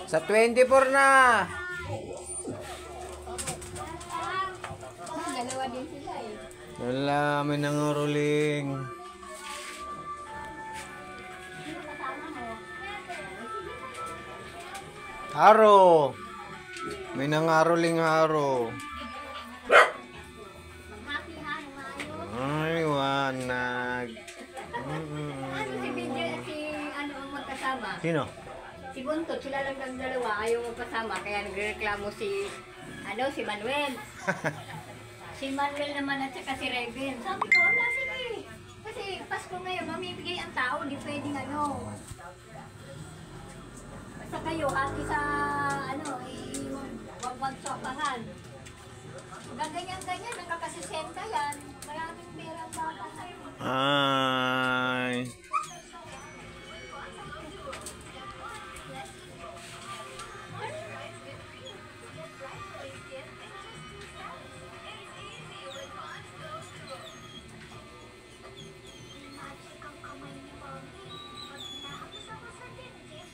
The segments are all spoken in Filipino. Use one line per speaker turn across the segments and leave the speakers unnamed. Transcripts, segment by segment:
Sa 24 na.
Dalawa din sila eh.
Wala, may nangaruling. Haro. May nangaruling haro. Ay, wanag.
Ano si Video at si ano ang magkasama?
Sino?
Si Buntot, sila lang ng dalawa, ayaw magkasama. Kaya nagreklamo si Manuel. Si Manuel naman at saka si Reven. Sabi ko, wala sige. Kasi Pasko ngayon, mamibigay ang tao, di pwedeng ano. Basta kayo, hati sa wagwagsopahan. Gaganyan-ganyan, nakakasisenta yan. Maraming pera ang bata sa'yo.
Ay.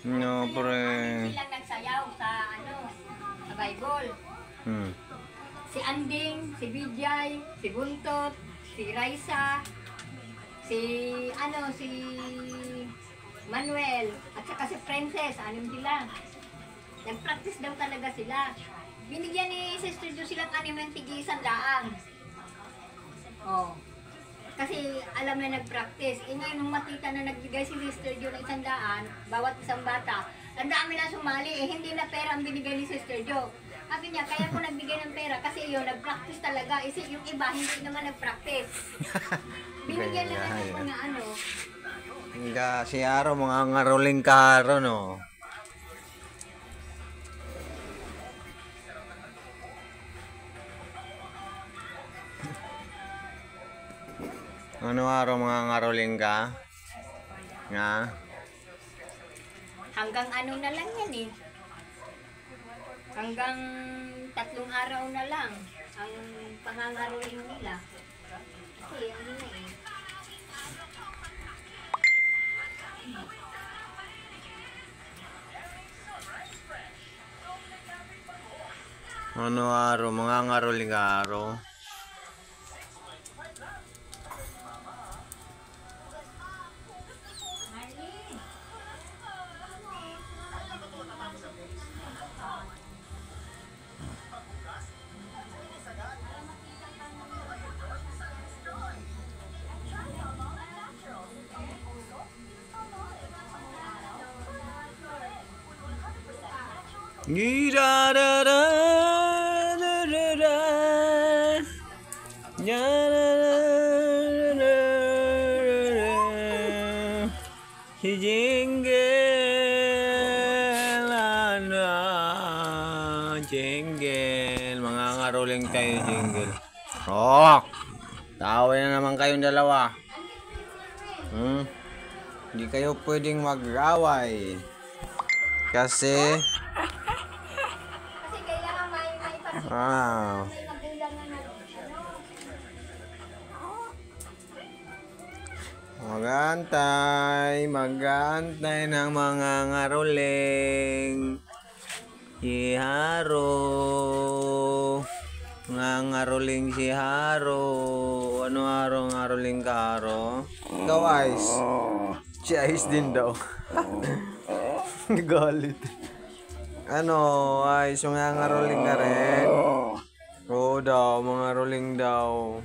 No, pre.
Silang nagsayaw sa sa Bible. Si Anding, si Vijay, si Buntot, si Raisa, si Manuel, at saka si Princess, anim sila. Nag-practice daw talaga sila. Binigyan ni Sister Jo silang anim ng tigisan laang. Oh. Kasi alam na nag-practice. Ngayon, nung makita na nagbigay si Sister Jo ng 100, bawat isang bata, ang dami na sumali, hindi na pera ang binigay ni Sister Jo. Sabi niya, kaya ko nagbigay ng pera kasi yun, nag-practice talaga. Yung iba, hindi naman nag-practice. Binigyan lang ng mga ano.
Hindi, si Aro, mga ngaruling karo, no? Ano Aro, mga ngaruling ka? Nga?
Hanggang ano na lang yan eh. Hanggang 3 araw na lang ang pangangaroling nila. Kasi ano na eh.
Ano Aro, mga ngaruling Aro? Gira da da da da da. Ya da da da da. Si Jingle ana, Jingle, mga ngaruling kayo Jingle. Oh, taway na naman kayong dalawa. Hindi kayo pwedeng mag-away. Kasi
kailangan may
wow.
magulang na
Mag-aantay ng mga ngaruling. Si Haro. Mga ngaruling si Haro. Ano Haro, ngaruling ka Haro? Ikaw Ice. Si Ice din daw. Galit. Ano, Ice, mga ngaruling ka rin? Oo daw, mga ngaruling daw.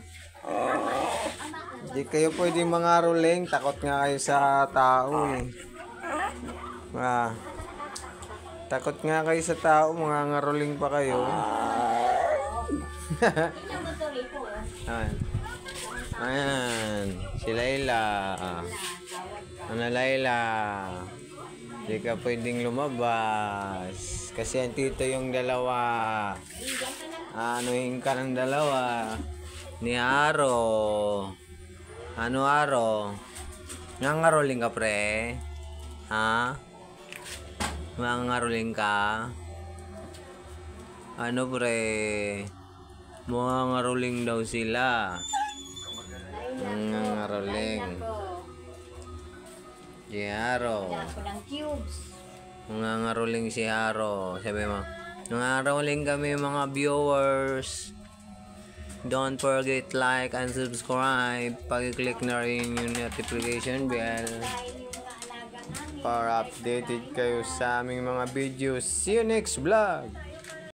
Hindi kayo pwedeng mga ruling, takot nga kayo sa tao eh. Takot nga kayo sa tao, mga ngaruling pa kayo. Ayan, si Layla. Ano Layla? Hindi ka pwedeng lumabas. Kasi ang tito yung dalawa. Anuhin ka ng dalawa. Ni Aro. Ano Aro? Nangaroling ka pre? Ha? Nangaroling ka? Ano pre? Nangaroling daw sila. Nangaroling. Si Haro.
Wala ko ng cubes.
Nangangaroling si Haro. Sabi mo, nangangaroling kami mga viewers. Don't forget like and subscribe. Pag-click na rin yung notification bell
Dahil yung mga alaga namin.
para updated kayo sa aming mga videos. See you next vlog!